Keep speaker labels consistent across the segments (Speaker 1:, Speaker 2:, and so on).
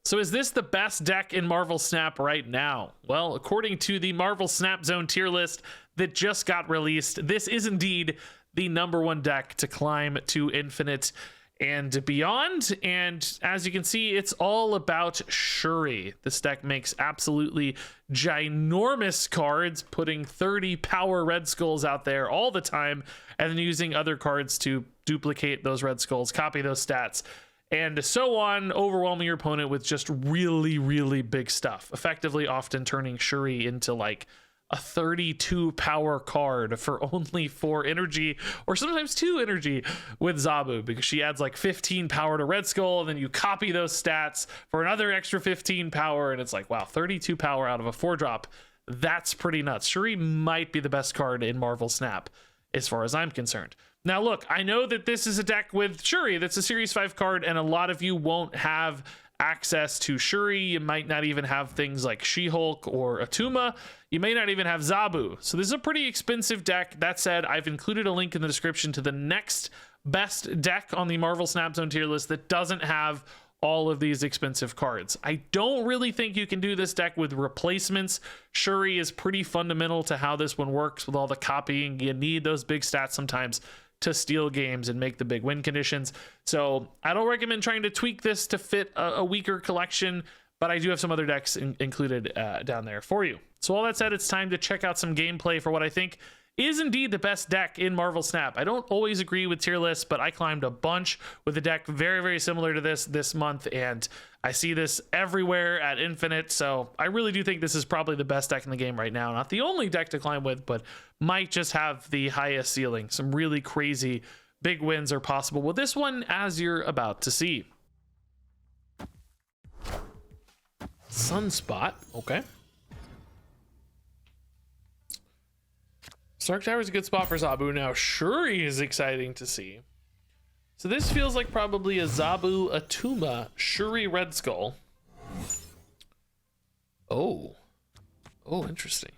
Speaker 1: So is this the best deck in Marvel Snap right now? Well, according to the Marvel Snap Zone tier list that just got released, this is indeed the #1 deck to climb to infinite and beyond. And as you can see, it's all about Shuri. This deck makes absolutely ginormous cards, putting 30 power Red Skulls out there all the time, and then using other cards to duplicate those Red Skulls, copy those stats, and so on, overwhelming your opponent with just really, really big stuff, effectively often turning Shuri into like a 32 power card for only 4 energy, or sometimes 2 energy with Zabu, because she adds like 15 power to Red Skull, and then you copy those stats for another extra 15 power, and it's like, wow, 32 power out of a 4-drop. That's pretty nuts. Shuri might be the best card in Marvel Snap, as far as I'm concerned. Now, look, I know that this is a deck with Shuri that's a Series 5 card, and a lot of you won't have access to Shuri. You might not even have things like She-Hulk or Atuma. You may not even have Zabu. So this is a pretty expensive deck. That said, I've included a link in the description to the next best deck on the Marvel Snap Zone tier list that doesn't have all of these expensive cards. I don't really think you can do this deck with replacements. Shuri is pretty fundamental to how this one works with all the copying. You need those big stats sometimes to steal games and make the big win conditions. So I don't recommend trying to tweak this to fit a weaker collection, but I do have some other decks included down there for you. So all that said, it's time to check out some gameplay for what I think is indeed the best deck in Marvel Snap. I don't always agree with tier lists, but I climbed a bunch with a deck very, very similar to this month, and I see this everywhere at Infinite, so I really do think this is probably the best deck in the game right now. Not the only deck to climb with, but might just have the highest ceiling. Some really crazy big wins are possible with this one, as you're about to see. Sunspot, okay. Stark Tower is a good spot for Zabu. Now, Shuri is exciting to see. So this feels like probably a Zabu, Atuma, Shuri, Red Skull. Oh, interesting.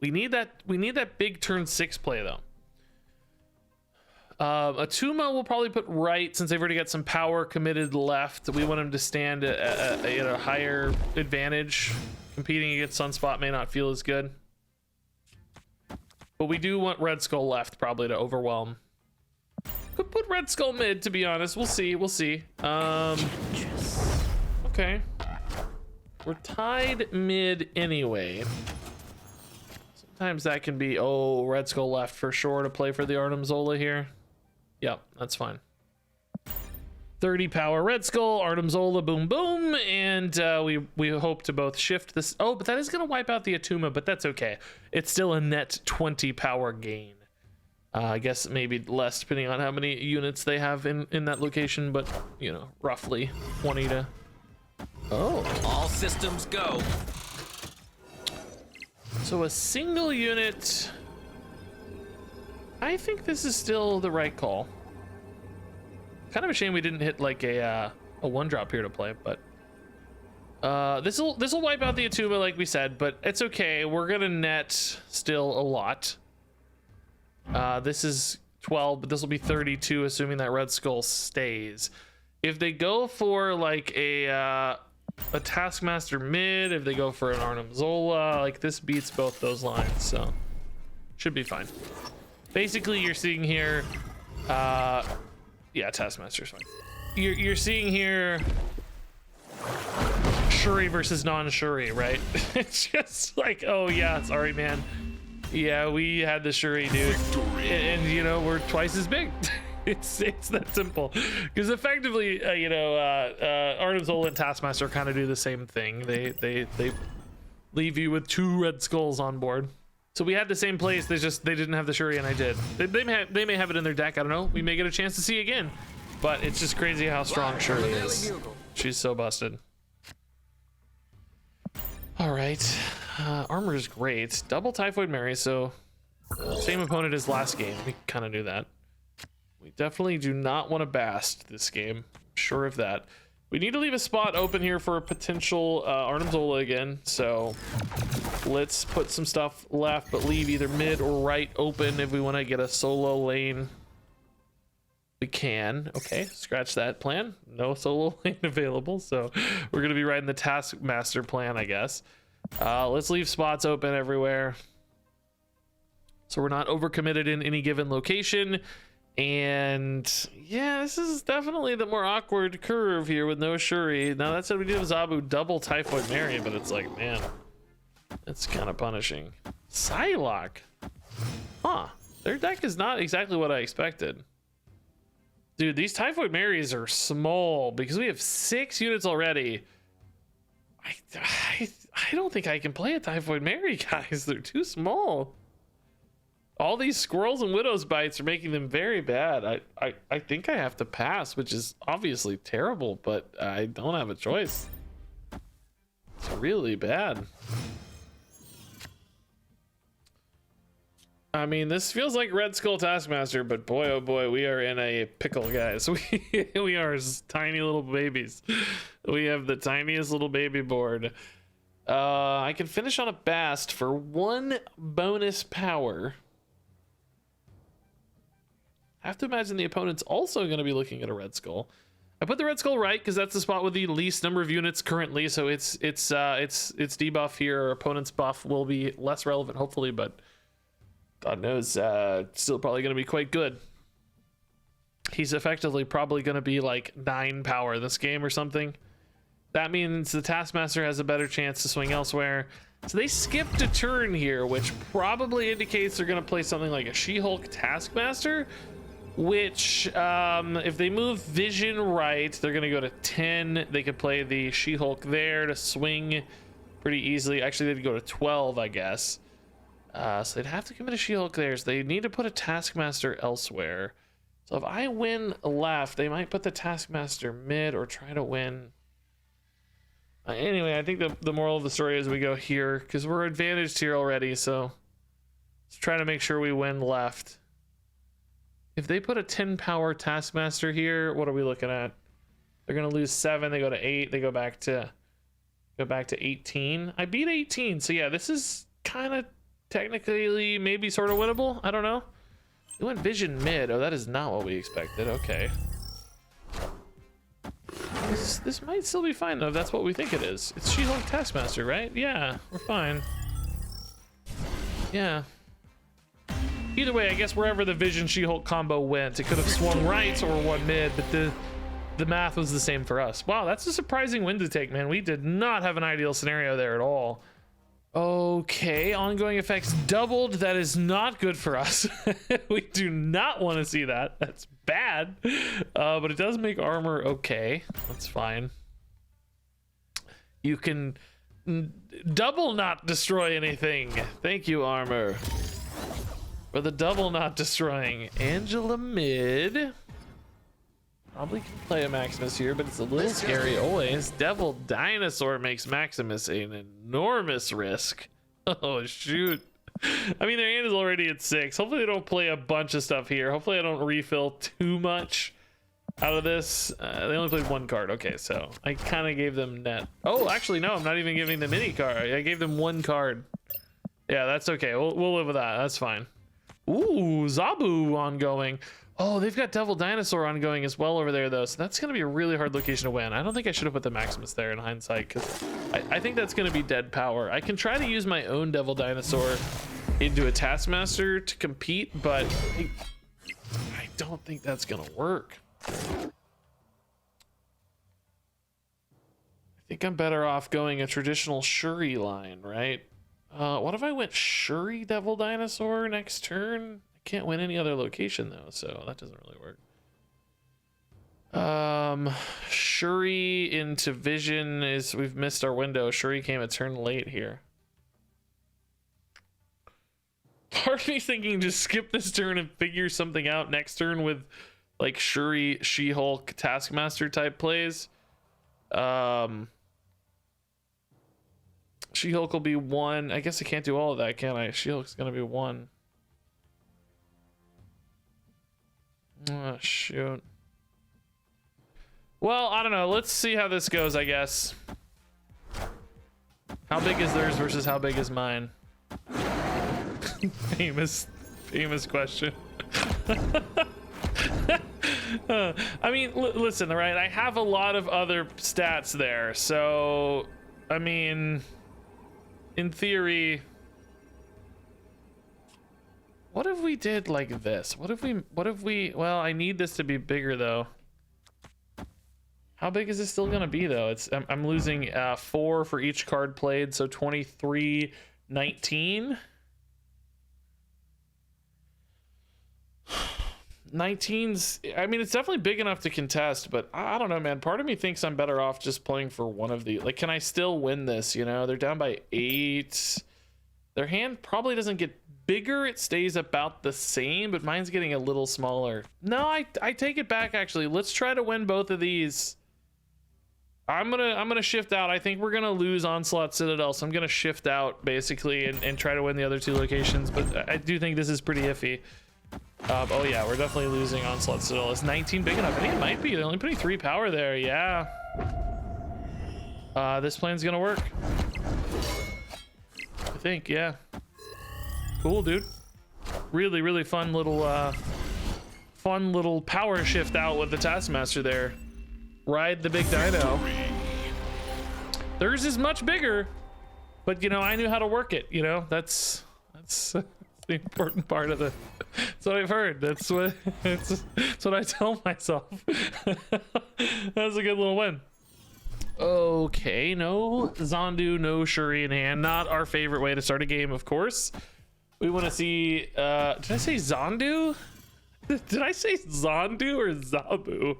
Speaker 1: We need that big turn 6 play though. Atuma will probably put right, since they've already got some power committed left. We want him to stand at a higher advantage. Competing against Sunspot may not feel as good. But we do want Red Skull left, probably, to overwhelm. Could put Red Skull mid, to be honest. We'll see. Okay. We're tied mid anyway. Sometimes that can be, Red Skull left for sure to play for the Arnim Zola here. Yep, that's fine. 30 power Red Skull, Arnim Zola, boom, boom, and we hope to both shift this. Oh, but that is going to wipe out the Atuma, but that's okay. It's still a net 20 power gain. I guess maybe less depending on how many units they have in that location, but, you know, roughly 20 to... Oh.
Speaker 2: All systems go.
Speaker 1: So a single unit... I think this is still the right call. Kind of a shame we didn't hit like a 1-drop here to play, but this will wipe out the Atuma like we said, but it's okay. We're gonna net still a lot. This is 12, but this will be 32, assuming that Red Skull stays. If they go for like a Taskmaster mid, if they go for an Arnim Zola, like this beats both those lines, so should be fine. Basically, you're seeing here, yeah, Taskmaster's fine. You're seeing here Shuri versus non-Shuri, right? It's just like, oh yeah, sorry, man. Yeah, we had the Shuri, dude, and you know, we're twice as big. It's that simple. Because effectively, Arnim Zola and Taskmaster kind of do the same thing. They leave you with 2 Red Skulls on board. So we had the same place, they didn't have the Shuri, and I did. They may have it in their deck, I don't know. We may get a chance to see again. But it's just crazy how strong Shuri is. She's so busted. All right, armor is great. Double Typhoid Mary, so same opponent as last game. We kind of knew that. We definitely do not want to Bast this game. Sure of that. We need to leave a spot open here for a potential Arnim Zola again, so let's put some stuff left, but leave either mid or right open if we want to get a solo lane. We can. Okay, scratch that plan. No solo lane available, so we're gonna be riding the Taskmaster plan, I guess. Let's leave spots open everywhere, so we're not overcommitted in any given location. And yeah, this is definitely the more awkward curve here with no Shuri. Now that said, we do have Zabu double Typhoid Mary, but it's like, man, that's kind of punishing. Psylocke, huh? Their deck is not exactly what I expected. Dude, these Typhoid Marys are small because we have 6 units already. I don't think I can play a Typhoid Mary, guys. They're too small. All these Squirrels and Widow's Bites are making them very bad. I think I have to pass, which is obviously terrible, but I don't have a choice. It's really bad. I mean, this feels like Red Skull Taskmaster, but boy, oh boy, we are in a pickle, guys. We are tiny little babies. We have the tiniest little baby board. I can finish on a Bast for 1 bonus power. I have to imagine the opponent's also going to be looking at a Red Skull. I put the Red Skull right because that's the spot with the least number of units currently, so its debuff here. Our opponent's buff will be less relevant, hopefully, but God knows, still probably going to be quite good. He's effectively probably going to be like 9 power this game or something. That means the Taskmaster has a better chance to swing elsewhere. So they skipped a turn here, which probably indicates they're going to play something like a She-Hulk Taskmaster, which if they move Vision right, they're going to go to 10. They could play the She-Hulk there to swing pretty easily. Actually, they'd go to 12, I guess. So they'd have to commit a She-Hulk there, so they need to put a Taskmaster elsewhere. So if I win left, they might put the Taskmaster mid or try to win. Anyway, I think the moral of the story is we go here, because we're advantaged here already, so let's try to make sure we win left. If they put a 10 power Taskmaster here, what are we looking at? They're going to lose 7, they go to 8, they go back to 18. I beat 18, so yeah, this is kind of technically maybe sort of winnable. I don't know. We went Vision mid. Oh, that is not what we expected. Okay. This might still be fine though, if that's what we think it is. It's She-Hulk Taskmaster, right? Yeah, we're fine. Yeah. Either way, I guess wherever the Vision She-Hulk combo went, it could have swung right or one mid, but the math was the same for us. Wow, that's a surprising win to take, man. We did not have an ideal scenario there at all. Okay, ongoing effects doubled. That is not good for us. We do not want to see that. That's bad. But it does make armor okay. That's fine. You can double not destroy anything. Thank you, armor. For the double not destroying. Angela mid. Probably can play a Maximus here, but it's a little scary always. Devil Dinosaur makes Maximus an enormous risk. Oh, shoot. I mean, their hand is already at 6. Hopefully they don't play a bunch of stuff here. Hopefully I don't refill too much out of this. They only played 1 card. Okay, so I kind of gave them net. Oh, actually, no, I'm not even giving them any card. I gave them 1 card. Yeah, that's okay. We'll live with that. That's fine. Ooh, Zabu ongoing. Oh, they've got Devil Dinosaur ongoing as well over there, though, so that's going to be a really hard location to win. I don't think I should have put the Maximus there in hindsight, because I think that's going to be dead power. I can try to use my own Devil Dinosaur into a Taskmaster to compete, but I don't think that's going to work. I think I'm better off going a traditional Shuri line, right? What if I went Shuri Devil Dinosaur next turn? Can't win any other location though, so that doesn't really work. Shuri into Vision is, we've missed our window. Shuri came a turn late here. Part of me thinking just skip this turn and figure something out next turn with like Shuri, She-Hulk, Taskmaster type plays. She-Hulk will be 1. I guess I can't do all of that, can I? She-Hulk's gonna be 1. Oh, shoot. Well, I don't know. Let's see how this goes, I guess. How big is theirs versus how big is mine? famous question. I mean, listen, right? I have a lot of other stats there, so I mean, in theory, what if we did like this? What if we? Well, I need this to be bigger though. How big is this still gonna be though? I'm losing 4 for each card played, so 23, 19. 19's, I mean, it's definitely big enough to contest, but I don't know, man. Part of me thinks I'm better off just playing for one of the, like, can I still win this? You know, they're down by 8. Their hand probably doesn't get bigger. It stays about the same, but mine's getting a little smaller. No, I take it back, actually. Let's try to win both of these. I'm gonna shift out. I think we're gonna lose Onslaught Citadel, so I'm gonna shift out basically and try to win the other 2 locations, but I do think this is pretty iffy. Oh yeah, we're definitely losing Onslaught Citadel. Is 19 big enough? I think it might be. They're only putting 3 power there. Yeah. This plan's gonna work. I think, yeah. Cool, dude. Really, really fun little power shift out with the Taskmaster there. Ride the big dino. Theirs is much bigger, but you know, I knew how to work it. You know, that's the important part of the. That's what I've heard. That's what I tell myself. That's a good little win. Okay, no Zandu, no Shuri in hand. Not our favorite way to start a game, of course. We want to see. Did I say Zandu? Did I say Zandu or Zabu?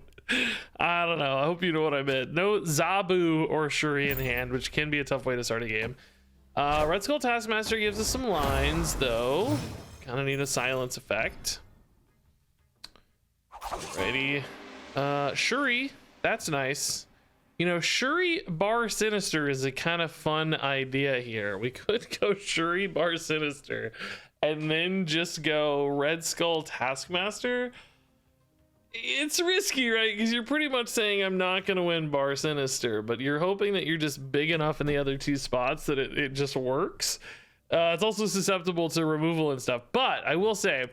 Speaker 1: I don't know. I hope you know what I meant. No Zabu or Shuri in hand, which can be a tough way to start a game. Red Skull Taskmaster gives us some lines, though. Kind of need a silence effect. Alrighty. Shuri, that's nice. You know, Shuri bar Sinister is a kind of fun idea here. We could go Shuri bar Sinister and then just go Red Skull Taskmaster. It's risky, right? Because you're pretty much saying I'm not going to win bar Sinister, but you're hoping that you're just big enough in the other 2 spots that it just works. It's also susceptible to removal and stuff, but I will say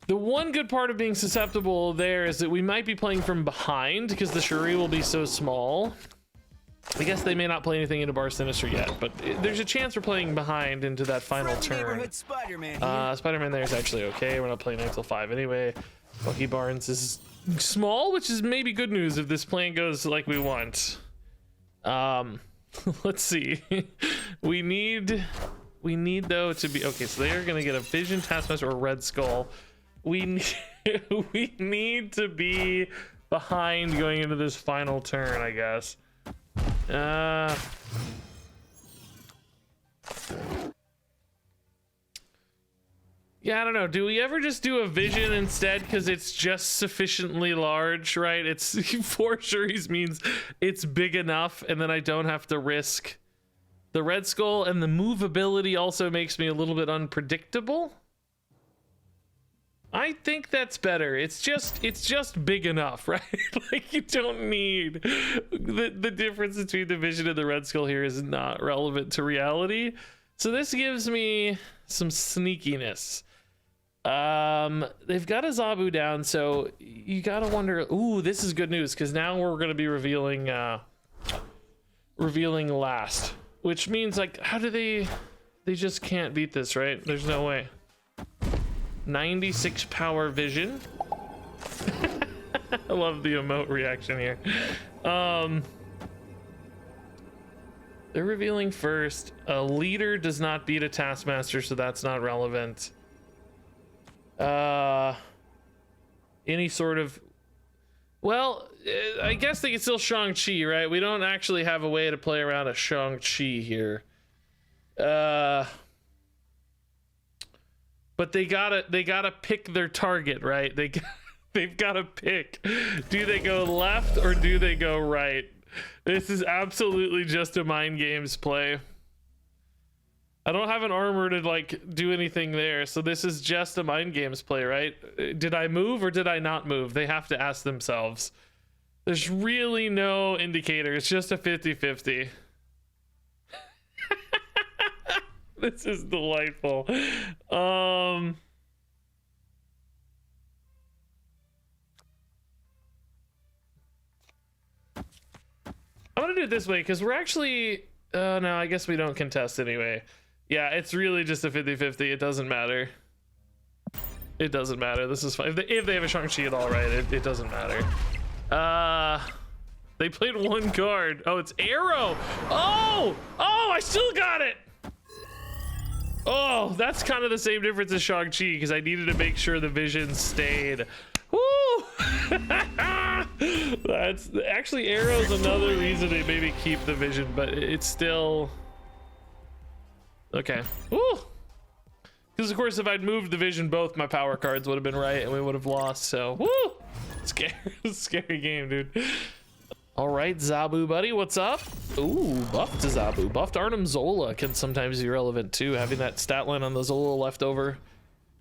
Speaker 1: the one good part of being susceptible there is that we might be playing from behind because the Shuri will be so small. I guess they may not play anything into bar Sinister yet, but there's a chance we're playing behind into that final turn. Spider-Man there is actually okay. We're not playing until 5 anyway. Bucky Barnes is small, which is maybe good news if this plan goes like we want. Let's see. we need though to be okay. So they are gonna get a Vision, Taskmaster, or Red Skull. We need to be behind going into this final turn, I guess. Yeah, I don't know. Do we ever just do a Vision instead because it's just sufficiently large, right? It's 4 Shuris means it's big enough, and then I don't have to risk the Red Skull, and the movability also makes me a little bit unpredictable. I think that's better. It's just big enough, right? Like, you don't need the difference between the Vision and the Red Skull here is not relevant to reality. So this gives me some sneakiness. They've got a Zabu down, so you gotta wonder. Ooh, this is good news because now we're gonna be revealing last, which means, like, how do they just can't beat this, right? There's no way. 96 power Vision. I love the emote reaction here. They're revealing first. A leader does not beat a Taskmaster, so that's not relevant. Any sort of, well, I guess they can still Shang-Chi, right? We don't actually have a way to play around a Shang-Chi here. But they gotta pick their target, right? They've gotta pick. Do they go left or do they go right? This is absolutely just a mind games play. I don't have an armor to, like, do anything there, so this is just a mind games play, right? Did I move or did I not move? They have to ask themselves. There's really no indicator. It's just a 50-50. This is delightful. want to do it this way because we're actually no, I guess we don't contest anyway. Yeah, it's really just a 50-50. It doesn't matter. It doesn't matter. This is fine. If they have a Shang-Chi at all, right? It doesn't matter. They played one card. Oh, it's Arrow. Oh, I still got it. Oh, that's kind of the same difference as Shang-Chi because I needed to make sure the vision stayed. Woo! That's actually Arrow's another reason they maybe keep the vision, but it's still okay. Woo! Because of course, if I'd moved the vision, both my power cards would have been right, and we would have lost. So, woo! Scary game, dude. All right, Zabu buddy, what's up? Ooh, buffed to Zabu. Buffed Arnim Zola can sometimes be relevant too. Having that stat line on the Zola left over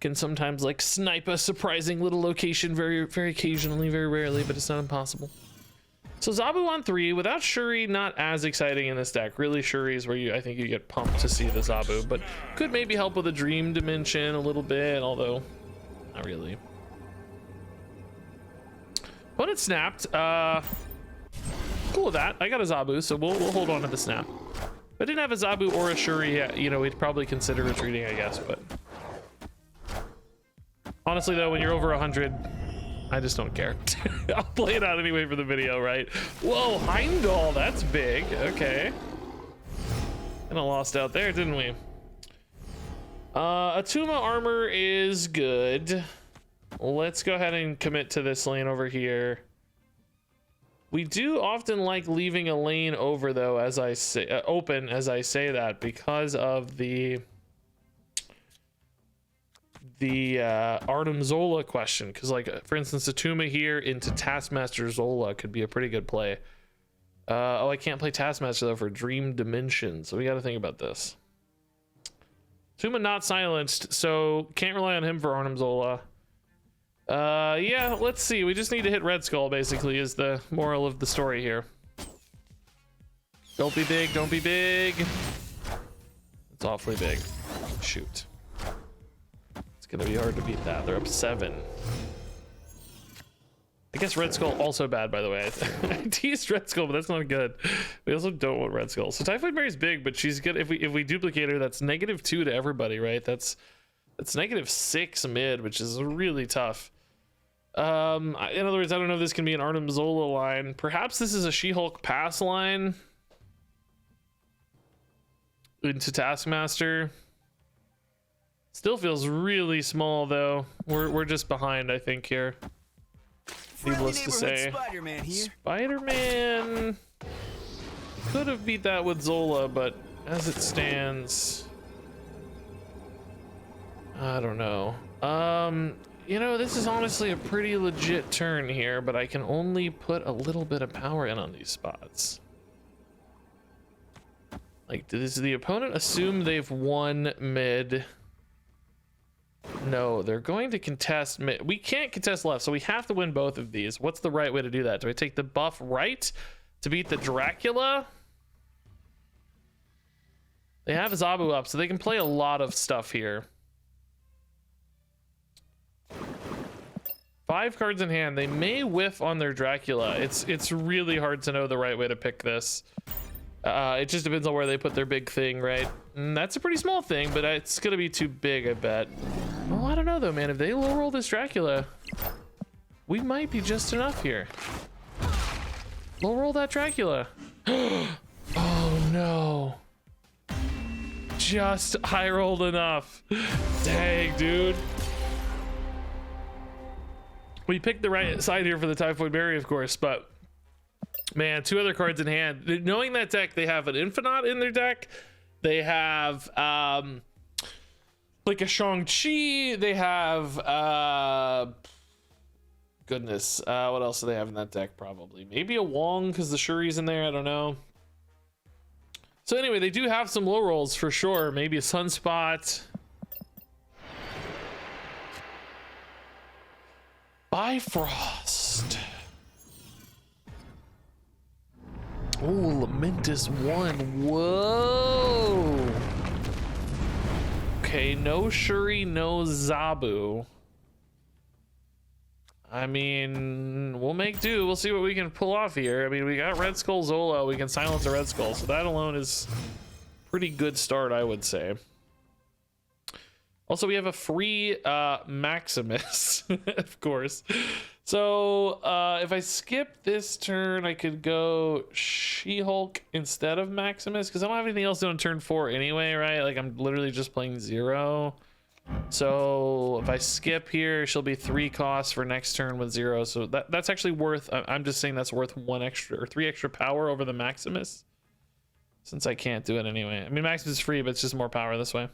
Speaker 1: can sometimes like snipe a surprising little location very occasionally, very rarely, but it's not impossible. So Zabu on 3 without Shuri, not as exciting in this deck. Really, Shuri is where I think you get pumped to see the Zabu, but could maybe help with a dream dimension a little bit, although not really. Opponent snapped. Cool with that. I got a Zabu, so we'll hold on to the snap. If I didn't have a Zabu or a Shuri, you know, we'd probably consider retreating, I guess, but honestly though, when you're over 100, I just don't care. I'll play it out anyway for the video, right? Whoa, Heimdall, that's big. Okay. Kinda lost out there, didn't we? Atuma armor is good. Let's go ahead and commit to this lane over here. We do often like leaving a lane over though, as I say, open as I say that, because of the Arnim Zola question, because like for instance Atuma here into Taskmaster Zola could be a pretty good play. Oh, I can't play Taskmaster though for Dream Dimension, so we got to think about this. Atuma not silenced, so can't rely on him for Arnim Zola. Yeah, let's see, we just need to hit Red Skull basically is the moral of the story here. Don't be big, don't be big. It's awfully big. Shoot. It's gonna be hard to beat that. They're up 7. I guess Red Skull also bad, by the way. I teased Red Skull, but that's not good. We also don't want Red Skull. So Typhoid Mary's big, but she's good. If we duplicate her, that's -2 to everybody, right? That's -6 mid, which is really tough. In other words, I don't know if this can be an Arnim Zola line. Perhaps this is a She-Hulk pass line into Taskmaster. Still feels really small though. We're just behind, I think, here. Needless to say.
Speaker 2: Spider-Man here.
Speaker 1: Spider-Man could have beat that with Zola, but as it stands, I don't know. You know, this is honestly a pretty legit turn here, but I can only put a little bit of power in on these spots. Like, does the opponent assume they've won mid? No, they're going to contest mid. We can't contest left, so we have to win both of these. What's the right way to do that? Do I take the buff right to beat the Dracula? They have Zabu up, so they can play a lot of stuff here. 5 cards in hand. They may whiff on their Dracula. It's really hard to know the right way to pick this. It just depends on where they put their big thing, right? And that's a pretty small thing, but it's gonna be too big, I bet. Oh, I don't know though, man. If they low roll this Dracula, we might be just enough here. Low roll that Dracula. Oh no. Just high rolled enough. Dang, dude. We picked the right side here for the Typhoid Mary, of course, but man, 2 other cards in hand. Knowing that deck, they have an Infinite in their deck. They have like a Shang-Chi. They have goodness, what else do they have in that deck? Probably maybe a Wong because the Shuri's in there. I don't know. So anyway, they do have some low rolls for sure. Maybe a Sunspot. Bifrost. Oh, Lamentus 1. Whoa. Okay, no Shuri, no Zabu. I mean, we'll make do. We'll see what we can pull off here. I mean, we got Red Skull Zola. We can silence a Red Skull. So that alone is pretty good start, I would say. Also, we have a free Maximus, of course. So if I skip this turn, I could go She-Hulk instead of Maximus, because I don't have anything else doing turn 4 anyway, right? Like, I'm literally just playing 0. So if I skip here, she'll be 3 costs for next turn with 0. So that's actually worth, I'm just saying that's worth 1 extra or 3 extra power over the Maximus, since I can't do it anyway. I mean, Maximus is free, but it's just more power this way.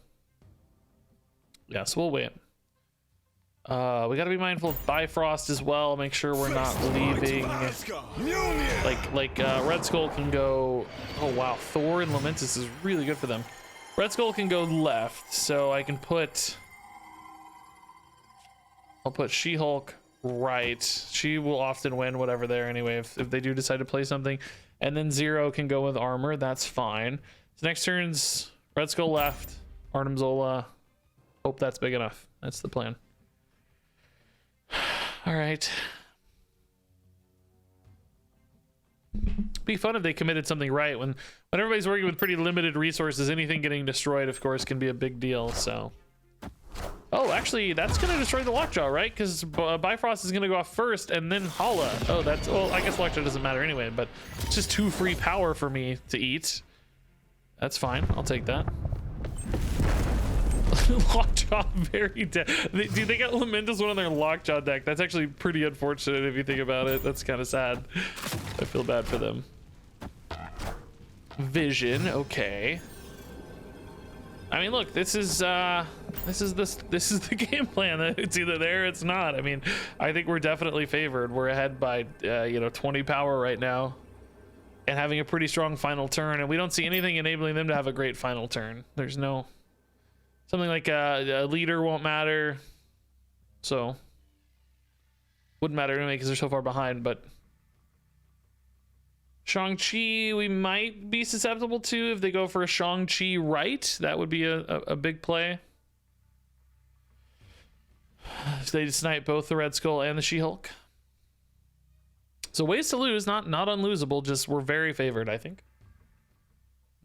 Speaker 1: Yeah, so we'll wait. We got to be mindful of Bifrost as well. Make sure we're not leaving. Like Red Skull can go. Oh wow, Thor and Lamentus is really good for them. Red Skull can go left, so I can put. I'll put She-Hulk right. She will often win whatever there anyway if they do decide to play something. And then Zero can go with armor. That's fine. So next turn's Red Skull left, Arnim Zola. Hope that's big enough. That's the plan. All right. Be fun if they committed something right. When everybody's working with pretty limited resources, anything getting destroyed, of course, can be a big deal. So, oh, actually, that's gonna destroy the Lockjaw, right? Because Bifrost is gonna go off first, and then Hala. Oh, that's, well, I guess Lockjaw doesn't matter anyway. But it's just 2 free power for me to eat. That's fine. I'll take that. Lockjaw very dead. Dude, they got Lamentus one on their Lockjaw deck. That's actually pretty unfortunate if you think about it. That's kind of sad. I feel bad for them. Vision, okay. I mean, look, this is the game plan. It's either there or it's not. I mean, I think we're definitely favored. We're ahead by 20 power right now, and having a pretty strong final turn. And we don't see anything enabling them to have a great final turn. There's no. Something like a leader won't matter, so wouldn't matter anyway because they're so far behind. But Shang-Chi we might be susceptible to if they go for a Shang-Chi right. That would be a big play. If they snipe both the Red Skull and the She-Hulk. So ways to lose, not unlosable, just we're very favored, I think.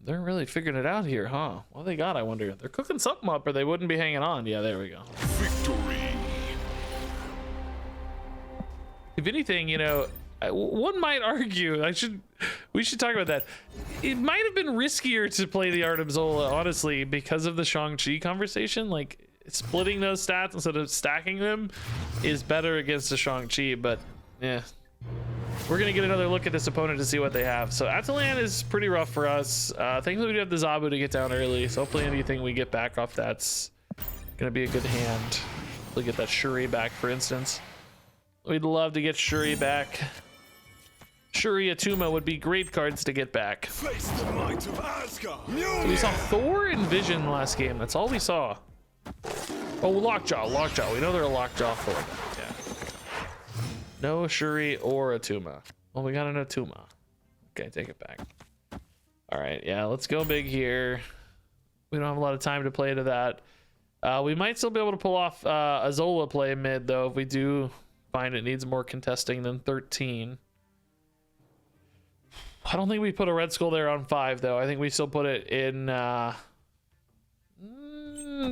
Speaker 1: They're really figuring it out here, huh? What they got, I wonder? They're cooking something up or they wouldn't be hanging on. Yeah, there we go. Victory. If anything, one might argue, we should talk about that. It might have been riskier to play the Arnim Zola, honestly, because of the Shang-Chi conversation. Like, splitting those stats instead of stacking them is better against the Shang-Chi, but yeah. We're gonna get another look at this opponent to see what they have. So Atalan is pretty rough for us. Thankfully we do have the Zabu to get down early, so hopefully anything we get back off that's gonna be a good hand. We'll get that Shuri back, for instance. We'd love to get Shuri back. Shuri Atuma would be great cards to get back. So we saw Thor and Vision last game. That's all we saw. Oh, Lockjaw. We know they're a Lockjaw Thor. No Shuri or Atuma. Well, we got an Atuma. Okay, take it back. All right, yeah, let's go big here. We don't have a lot of time to play to that. We might still be able to pull off a Zola play mid, though, if we do find it needs more contesting than 13. I don't think we put a Red Skull there on 5, though. I think we still put it in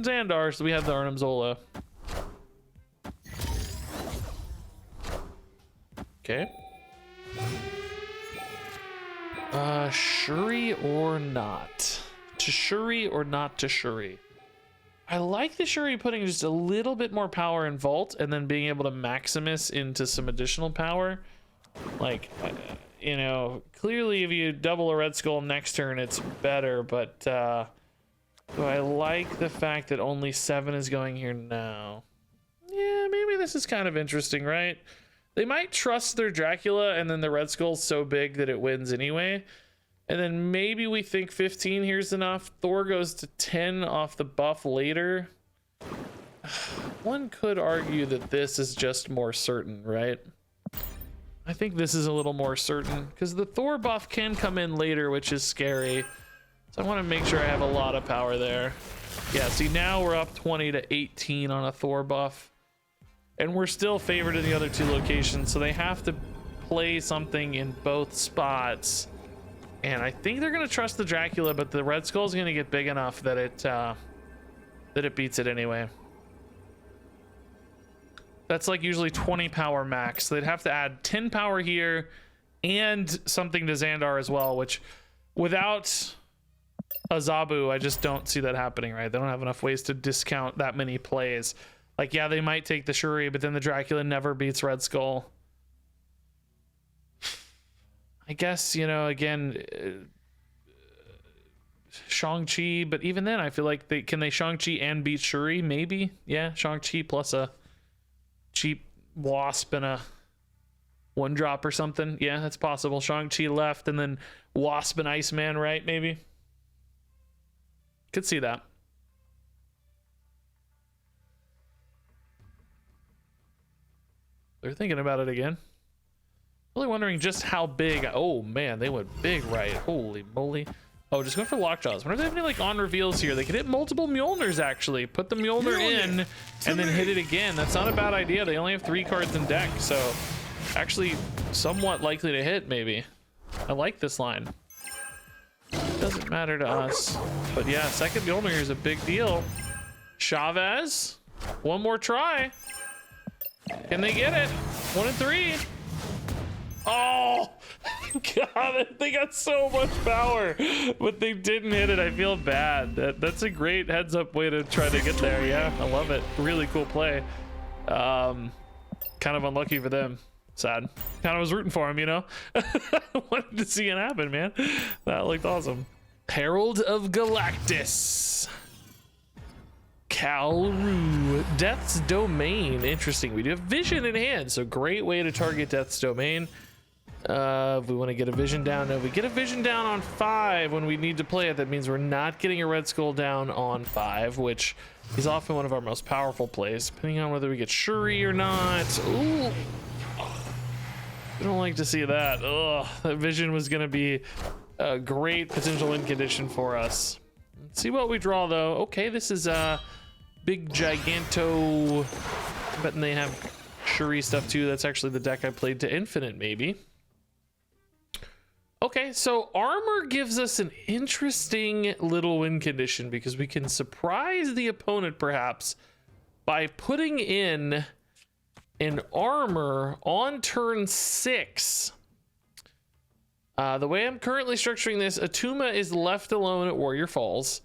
Speaker 1: Xandar, so we have the Arnim Zola. Okay. Shuri or not? To Shuri or not to Shuri? I like the Shuri putting just a little bit more power in Vault and then being able to Maximus into some additional power. Like, clearly if you double a Red Skull next turn, it's better, but do I like the fact that only 7 is going here now? Yeah, maybe this is kind of interesting, right? They might trust their Dracula and then the Red Skull's so big that it wins anyway. And then maybe we think 15 here's enough. Thor goes to 10 off the buff later. One could argue that this is just more certain, right? I think this is a little more certain because the Thor buff can come in later, which is scary. So I want to make sure I have a lot of power there. Yeah, see, now we're up 20 to 18 on a Thor buff. and we're still favored in the other two locations, so they have to play something in both spots. And I think they're gonna trust the Dracula, but the Red Skull is gonna get big enough that it beats it anyway. That's like usually 20 power max. So they'd have to add 10 power here and something to Xandar as well, which without a Zabu, I just don't see that happening, right? They don't have enough ways to discount that many plays. Like, yeah, they might take the Shuri, but then the Dracula never beats Red Skull. I guess, you know, again, Shang-Chi, but even then I feel like can they Shang-Chi and beat Shuri? Maybe. Yeah, Shang-Chi plus a cheap Wasp and a 1-drop or something. Yeah, that's possible. Shang-Chi left and then Wasp and Iceman, right? Maybe. Could see that. They're thinking about it again. Really wondering just how big. Oh man, they went big, right? Holy moly. Oh, just going for Lockjaws. Wonder if they have any like on reveals here. They could hit multiple Mjolnirs actually. Put the Mjolnir in and then hit it again. That's not a bad idea. They only have 3 cards in deck, so actually somewhat likely to hit maybe. I like this line. Doesn't matter to us. But yeah, second Mjolnir is a big deal. Chavez, one more try. Can they get it? 1 and 3. Oh god, they got so much power, but they didn't hit it. I feel bad. That's a great heads up way to try to get there. Yeah, I love it. Really cool play. Kind of unlucky for them. Sad. Kind of was rooting for him, you know. Wanted to see it happen, man. That looked awesome. Herald of Galactus. Kalru. Death's Domain. Interesting. We do have Vision in hand, so great way to target Death's Domain. If we want to get a Vision down, no, if we get a Vision down on 5 when we need to play it, that means we're not getting a Red Skull down on 5, which is often one of our most powerful plays, depending on whether we get Shuri or not. Ooh. I don't like to see that. Ugh, that Vision was going to be a great potential win condition for us. Let's see what we draw, though. Okay, this is big Giganto. I'm betting they have Shuri stuff, too. That's actually the deck I played to Infinite, maybe. Okay, so armor gives us an interesting little win condition because we can surprise the opponent perhaps by putting in an armor on turn 6. The way I'm currently structuring this, Atuma is left alone at Warrior Falls.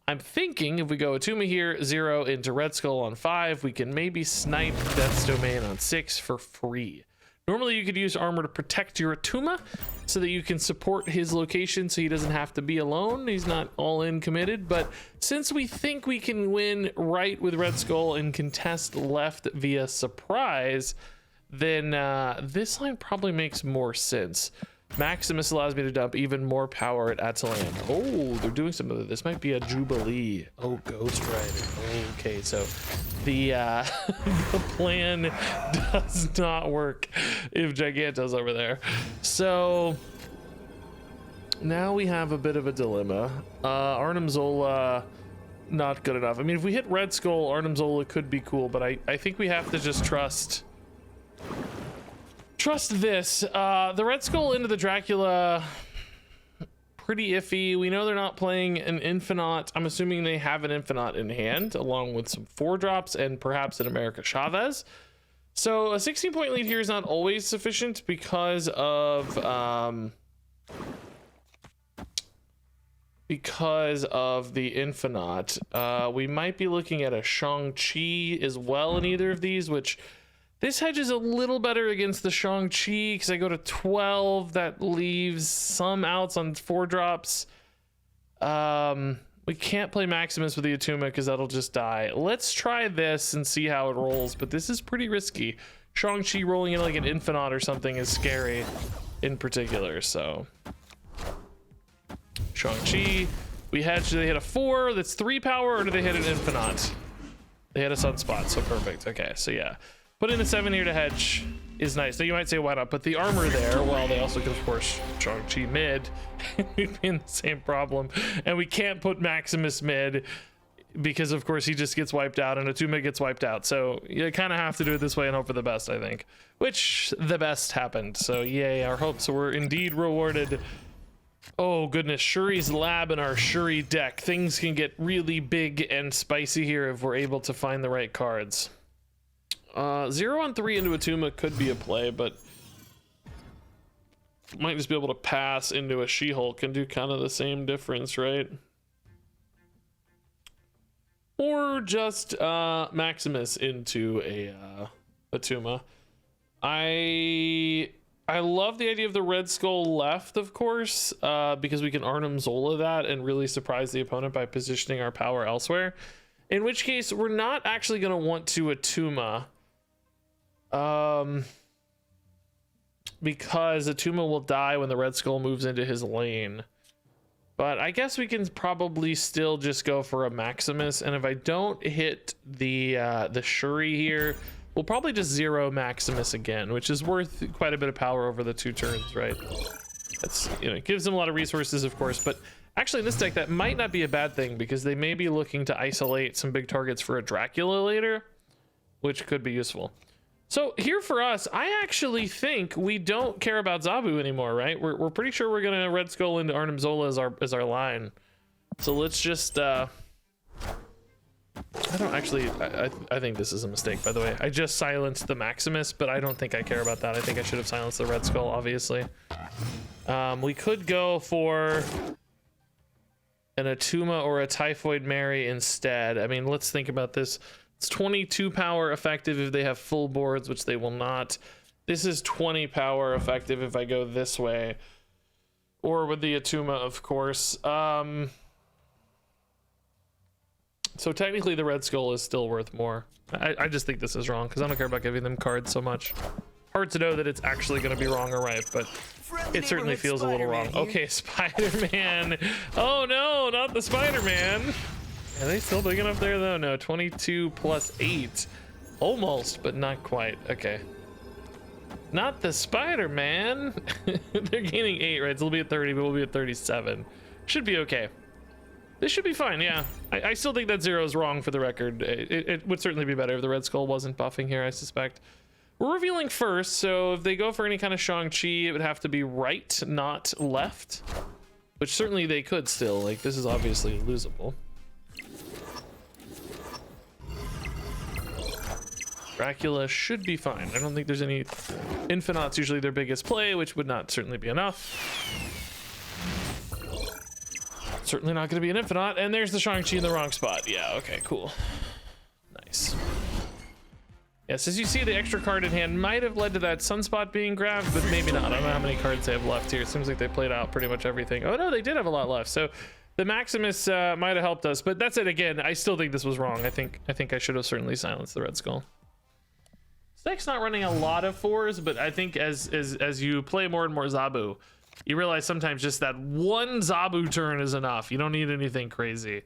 Speaker 1: I'm thinking if we go Atuma here, 0 into Red Skull on 5, we can maybe snipe Death's Domain on 6 for free. Normally you could use armor to protect your Atuma so that you can support his location so he doesn't have to be alone. He's not all in committed, but since we think we can win right with Red Skull and contest left via surprise, then this line probably makes more sense. Maximus allows me to dump even more power at Atalan. Oh, they're doing some of it. This might be a Jubilee. Oh, Ghost Rider. Okay, so the the plan does not work if Giganto's over there. So now we have a bit of a dilemma. Arnim Zola, not good enough. I mean, if we hit Red Skull, Arnim Zola could be cool, but I think we have to just trust this. The Red Skull into the Dracula, pretty iffy. We know they're not playing an Infinite. I'm assuming they have an Infinite in hand, along with some 4-drops and perhaps an America Chavez. So a 16-point lead here is not always sufficient because of the Infinite. We might be looking at a Shang-Chi as well in either of these, which this hedge is a little better against the Shang-Chi because I go to 12. That leaves some outs on 4-drops. We can't play Maximus with the Atuma because that'll just die. Let's try this and see how it rolls, but this is pretty risky. Shang-Chi rolling in like an Infinite or something is scary in particular, so. Shang-Chi, we hedge. Do they hit a 4? That's 3 power, or do they hit an Infinite? They hit a Sunspot, so perfect. Okay, so yeah. Put in a 7 here to hedge is nice. Now you might say, why not put the armor there? Well, they also could, of course, Shang-Chi mid. We'd be in the same problem. And we can't put Maximus mid. because of course he just gets wiped out and Atuma gets wiped out. So you kind of have to do it this way and hope for the best, I think. Which the best happened. So yay, our hopes were indeed rewarded. Oh goodness, Shuri's lab and our Shuri deck. Things can get really big and spicy here if we're able to find the right cards. 0 on 3 into Atuma could be a play, but might just be able to pass into a She-Hulk and do kind of the same difference, right? Or just Maximus into a Atuma. I love the idea of the Red Skull left, of course, because we can Arnim Zola that and really surprise the opponent by positioning our power elsewhere. In which case, we're not actually going to want to Atuma. Because Atuma will die when the Red Skull moves into his lane. But I guess we can probably still just go for a Maximus. And if I don't hit the Shuri here, we'll probably just 0 Maximus again, which is worth quite a bit of power over the 2 turns, right? That's, you know, it gives them a lot of resources, of course, but actually in this deck that might not be a bad thing because they may be looking to isolate some big targets for a Dracula later, which could be useful. So here for us, I actually think we don't care about Zabu anymore, right? We're pretty sure we're gonna Red Skull into Arnim Zola as our line. So let's just I don't actually, I think this is a mistake, by the way. I just silenced the Maximus, but I don't think I care about that. I think I should have silenced the Red Skull, obviously. We could go for an Atuma or a Typhoid Mary instead. I mean, let's think about this. It's 22 power effective if they have full boards, which they will not. This is 20 power effective if I go this way. Or with the Atuma, of course. So technically the Red Skull is still worth more. I just think this is wrong because I don't care about giving them cards so much. Hard to know that it's actually going to be wrong or right, but it certainly feels a little wrong. Here. Okay, Spider-Man. Oh no, not the Spider-Man. Are they still big enough there though? No, 22 plus 8. Almost, but not quite. Okay. Not the Spider-Man. They're gaining 8, right? So they'll be at 30, but we'll be at 37. Should be okay. This should be fine, yeah. I still think that 0 is wrong for the record. It would certainly be better if the Red Skull wasn't buffing here, I suspect. We're revealing first, so if they go for any kind of Shang-Chi, it would have to be right, not left. Which certainly they could still. Like, this is obviously losable. Dracula should be fine. I don't think there's any... Infinite's usually their biggest play, which would not certainly be enough. Certainly not going to be an Infinite. And there's the Shang-Chi in the wrong spot. Yeah, okay, cool. Nice. Yes, as you see, the extra card in hand might have led to that Sunspot being grabbed, but maybe not. I don't know how many cards they have left here. It seems like they played out pretty much everything. Oh, no, they did have a lot left. So the Maximus might have helped us, but that's it again. I still think this was wrong. I think I should have certainly silenced the Red Skull. This deck's not running a lot of 4s, but I think as you play more and more Zabu, you realize sometimes just that one Zabu turn is enough. You don't need anything crazy.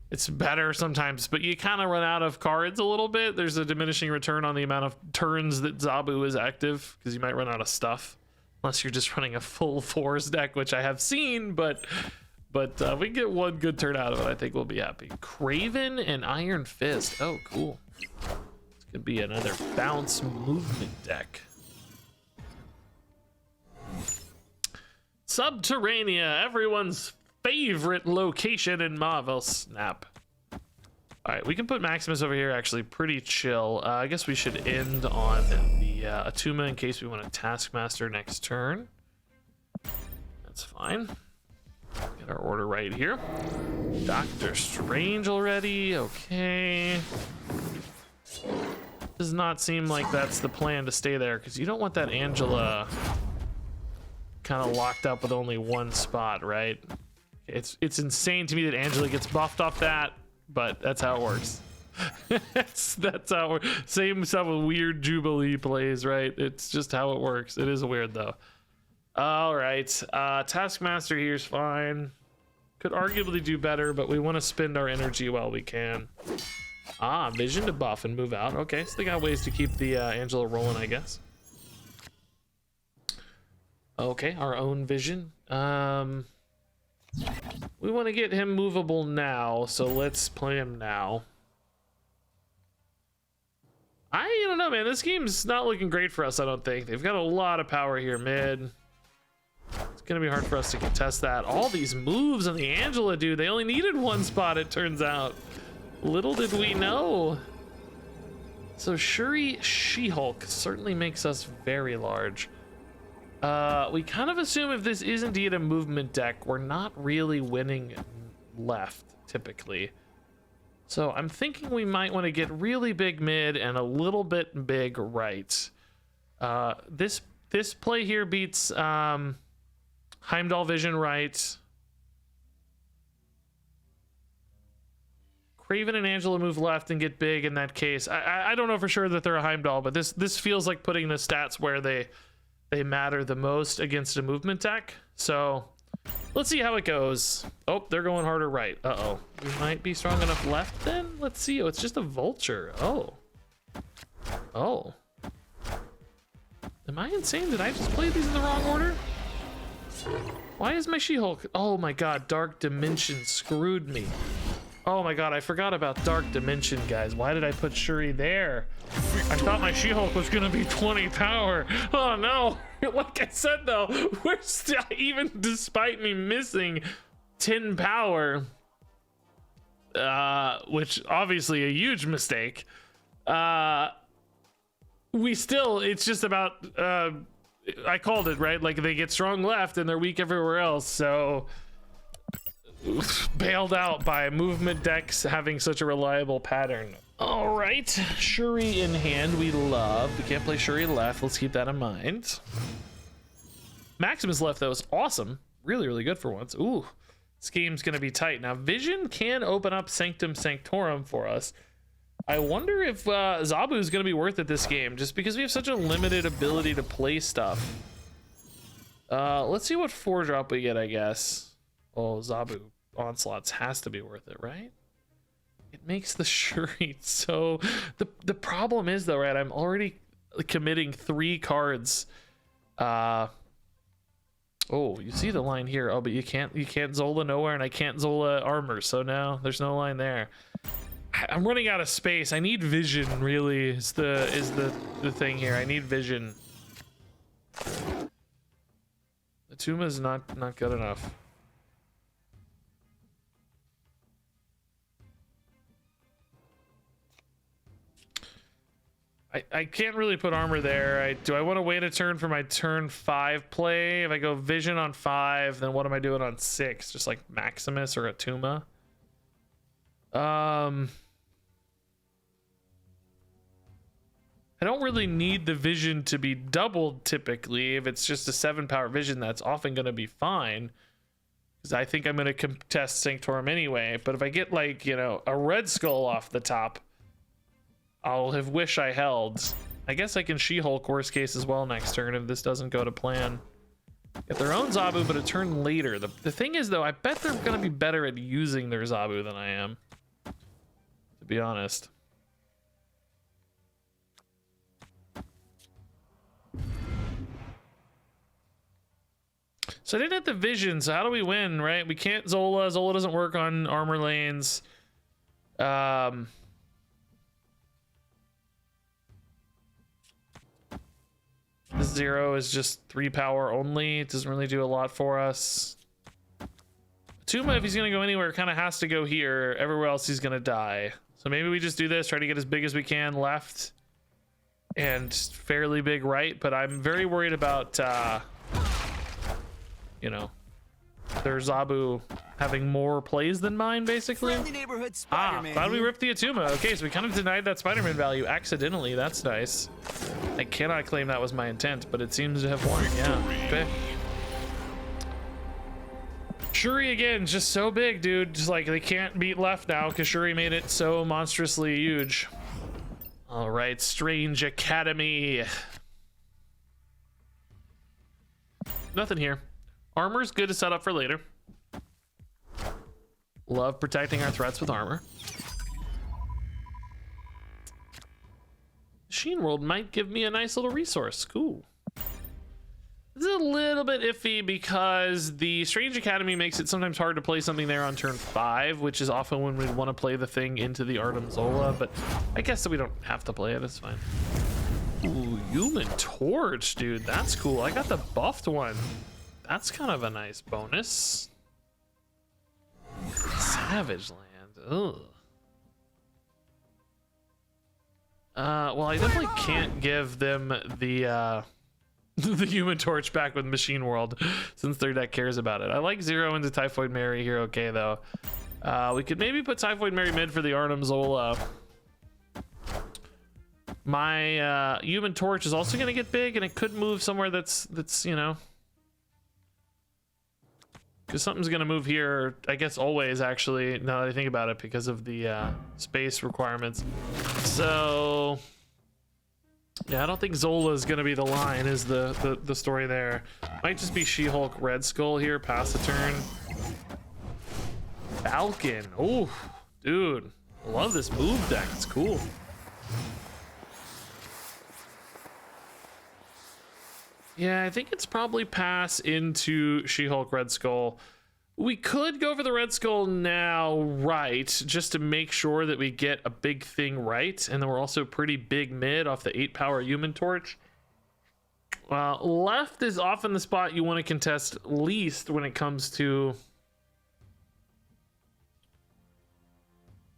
Speaker 1: It's better sometimes, but you kind of run out of cards a little bit. There's a diminishing return on the amount of turns that Zabu is active because you might run out of stuff unless you're just running a full 4s deck, which I have seen, but we get one good turn out of it. I think we'll be happy. Craven and Iron Fist. Oh, cool. This could be another bounce movement deck. Subterranea, everyone's favorite location in Marvel Snap. All right, we can put Maximus over here, actually pretty chill. I guess we should end on the Atuma in case we want a Taskmaster next turn. That's fine. Get our order right here. Doctor Strange already, okay. Does not seem like that's the plan to stay there because you don't want that Angela kind of locked up with only one spot, right? It's insane to me that Angela gets buffed off that, but that's how it works. that's how it works. Same stuff with weird Jubilee plays, right? It's just how it works. It is weird though. All right, Taskmaster here's fine. Could arguably do better, but we want to spend our energy while we can. Ah, Vision to buff and move out. Okay, so they got ways to keep the Angela rolling, I guess. Okay, our own Vision. We want to get him movable now, so let's play him now. I don't know, man. This game's not looking great for us, I don't think. They've got a lot of power here mid. It's gonna be hard for us to contest that. All these moves on the Angela, dude. They only needed one spot, it turns out. Little did we know. So Shuri She-Hulk certainly makes us very large. We kind of assume if this is indeed a movement deck, we're not really winning left, typically. So I'm thinking we might want to get really big mid and a little bit big right. This play here beats Heimdall Vision right. Craven and Angela move left and get big in that case. I don't know for sure that they're a Heimdall, but this feels like putting the stats where they matter the most against a movement deck. So let's see how it goes. Oh, they're going harder right. Uh-oh. We might be strong enough left then? Let's see. Oh, it's just a vulture. Oh. Oh. Am I insane? Did I just play these in the wrong order? Why is my She-Hulk? Oh my god, Dark Dimension screwed me. Oh my god, I forgot about Dark Dimension, guys. Why did I put Shuri there? I thought my She-Hulk was gonna be 20 power. Oh no. Like I said though, we're still, even despite me missing 10 power, which obviously a huge mistake, we still, it's just about, I called it, right? Like they get strong left and they're weak everywhere else. So bailed out by movement decks having such a reliable pattern. All right, Shuri in hand, we love. We can't play Shuri left. Let's keep that in mind. Maximus left though is awesome. Really, really good for once. Ooh, this game's gonna be tight. Now Vision can open up Sanctum Sanctorum for us. I wonder if Zabu is gonna be worth it this game, just because we have such a limited ability to play stuff. Let's see what 4-drop we get, I guess. Oh, Zabu Onslaughts has to be worth it, right? It makes the Shuri so... The problem is though, right? I'm already committing 3 cards. Oh, you see the line here. Oh, but you can't Zola nowhere, and I can't Zola armor, so no, there's no line there. I'm running out of space. I need vision, really, is the thing here. I need vision. The Tuma is not good enough. I can't really put armor there. Do I want to wait a turn for my turn 5 play? If I go vision on 5, then what am I doing on 6? Just like Maximus or a Tuma? I don't really need the vision to be doubled typically. If it's just a 7-power vision, that's often going to be fine, because I think I'm going to contest Sanctorum anyway. But if I get, like, you know, a Red Skull off the top, I'll have wish I held. I guess I can She-Hulk worst case as well next turn if this doesn't go to plan. Get their own Zabu, but a turn later. The thing is, though, I bet they're going to be better at using their Zabu than I am, to be honest. So I didn't hit the vision, so how do we win, right? We can't Zola. Zola doesn't work on armor lanes. This Zero is just 3 power only. It doesn't really do a lot for us. Tuma, if he's gonna go anywhere, kind of has to go here. Everywhere else he's gonna die. So maybe we just do this, try to get as big as we can left and fairly big right. But I'm very worried about you know, their Zabu having more plays than mine, basically. Glad we ripped the Atuma. Okay, so we kind of denied that Spider-Man value accidentally. That's nice. I cannot claim that was my intent, but it seems to have won. Yeah. Okay. Shuri again, just so big, dude. Just like they can't beat left now because Shuri made it so monstrously huge. All right, Strange Academy. Nothing here. Armor's good to set up for later. Love protecting our threats with armor. Machine World might give me a nice little resource. Cool. This is a little bit iffy because the Strange Academy makes it sometimes hard to play something there on turn 5, which is often when we want to play the thing into the Artem Zola, but I guess that we don't have to play it. It's fine. Ooh, Human Torch, dude. That's cool. I got the buffed one. That's kind of a nice bonus. Savage Land. Ugh. Well, I definitely can't give them the the Human Torch back with Machine World since their deck cares about it. I like Zero into Typhoid Mary here, okay, though. We could maybe put Typhoid Mary mid for the Artem Zola. My Human Torch is also going to get big, and it could move somewhere that's you know, because something's going to move here, I guess always, actually, now that I think about it, because of the space requirements. So yeah, I don't think Zola is going to be the line, is the story there. Might just be She-Hulk Red Skull here, pass the turn. Falcon. Oh, dude. I love this move deck. It's cool. Yeah, I think it's probably pass into She-Hulk Red Skull. We could go for the Red Skull now, right, just to make sure that we get a big thing right, and then we're also pretty big mid off the 8 power Human Torch. Left is often the spot you want to contest least when it comes to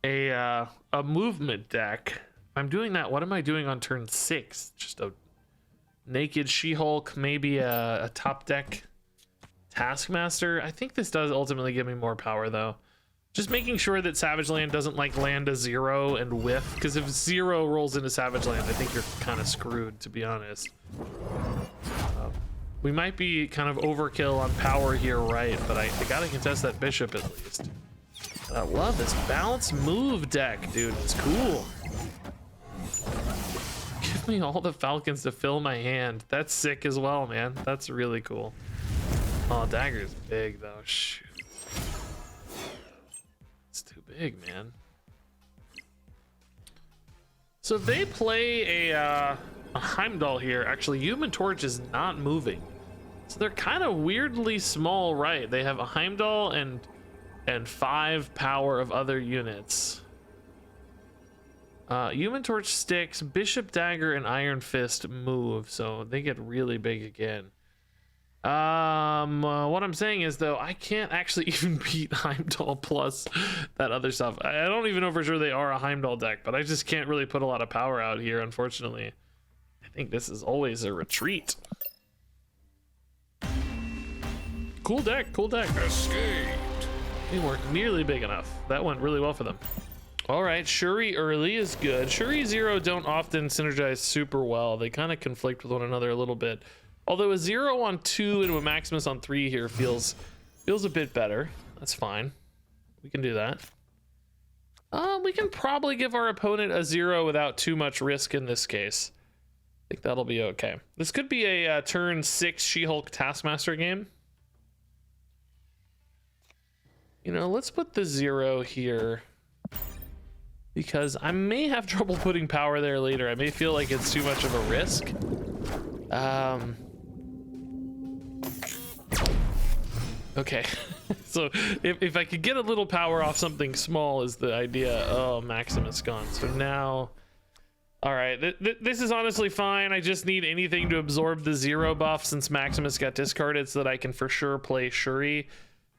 Speaker 1: a movement deck. If I'm doing that, what am I doing on turn 6? Just a naked She-Hulk, maybe a top deck Taskmaster. I think this does ultimately give me more power, though. Just making sure that Savage Land doesn't like land a 0 and whiff, because if 0 rolls into Savage Land, I think you're kind of screwed, to be honest. We might be kind of overkill on power here, right? But I gotta contest that Bishop at least. I love this balanced move deck, dude. It's cool. Give me all the Falcons to fill my hand. That's sick as well, man. That's really cool. Oh, Dagger's big, though. Shoot. It's too big, man. So if they play a Heimdall here, actually, Human Torch is not moving. So they're kind of weirdly small, right? They have a Heimdall and 5 power of other units. Human Torch sticks, Bishop Dagger and Iron Fist move, so they get really big again. What I'm saying is, though, I can't actually even beat Heimdall plus that other stuff. I don't even know for sure they are a Heimdall deck, but I just can't really put a lot of power out here, unfortunately. I think this is always a retreat. Cool deck, cool deck.
Speaker 2: Escaped.
Speaker 1: They weren't nearly big enough. That went really well for them. All right, Shuri early is good. Shuri Zero don't often synergize super well. They kind of conflict with one another a little bit. Although a 0 on 2 and a Maximus on 3 here feels a bit better. That's fine. We can do that. We can probably give our opponent a 0 without too much risk in this case. I think that'll be okay. This could be a turn 6 She-Hulk Taskmaster game. You know, let's put the 0 here, because I may have trouble putting power there later. I may feel like it's too much of a risk. Okay. So if I could get a little power off something small is the idea. Oh, Maximus gone. So now, all right, this is honestly fine. I just need anything to absorb the 0 buff since Maximus got discarded so that I can for sure play Shuri.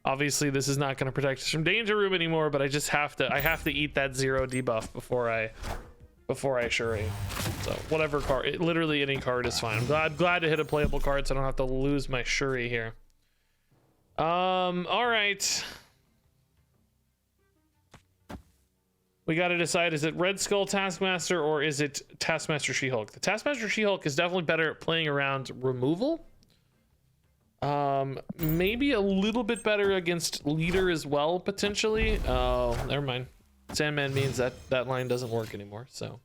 Speaker 1: Obviously, this is not going to protect us from Danger Room anymore, but I just have to eat that 0 debuff before I Shuri. So whatever card, literally any card is fine. I'm glad to hit a playable card so I don't have to lose my Shuri here. All right. We got to decide, is it Red Skull Taskmaster or is it Taskmaster She-Hulk? The Taskmaster She-Hulk is definitely better at playing around removal. Maybe a little bit better against leader as well, potentially. Oh, never mind. Sandman means that line doesn't work anymore, so.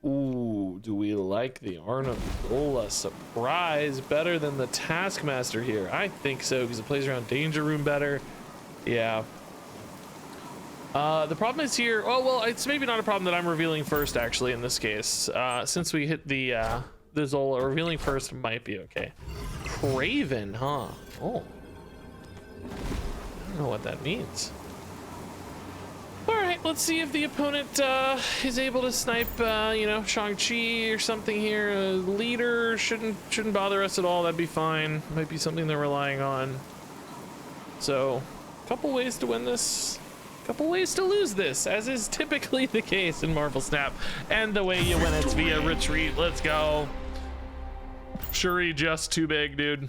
Speaker 1: Ooh, do we like the Artem Zola surprise better than the Taskmaster here? I think so, because it plays around Danger Room better. Yeah. The problem is here, oh, well, it's maybe not a problem that I'm revealing first, actually, in this case. Since we hit the Zola, revealing first might be okay. Craven, huh? Oh. I don't know what that means. All right, let's see if the opponent is able to snipe, you know, Shang-Chi or something here. Leader shouldn't bother us at all. That'd be fine. Might be something they're relying on. So, a couple ways to win this. Couple ways to lose this, as is typically the case in Marvel Snap. And the way you win it's via retreat. Let's go. Shuri just too big, dude.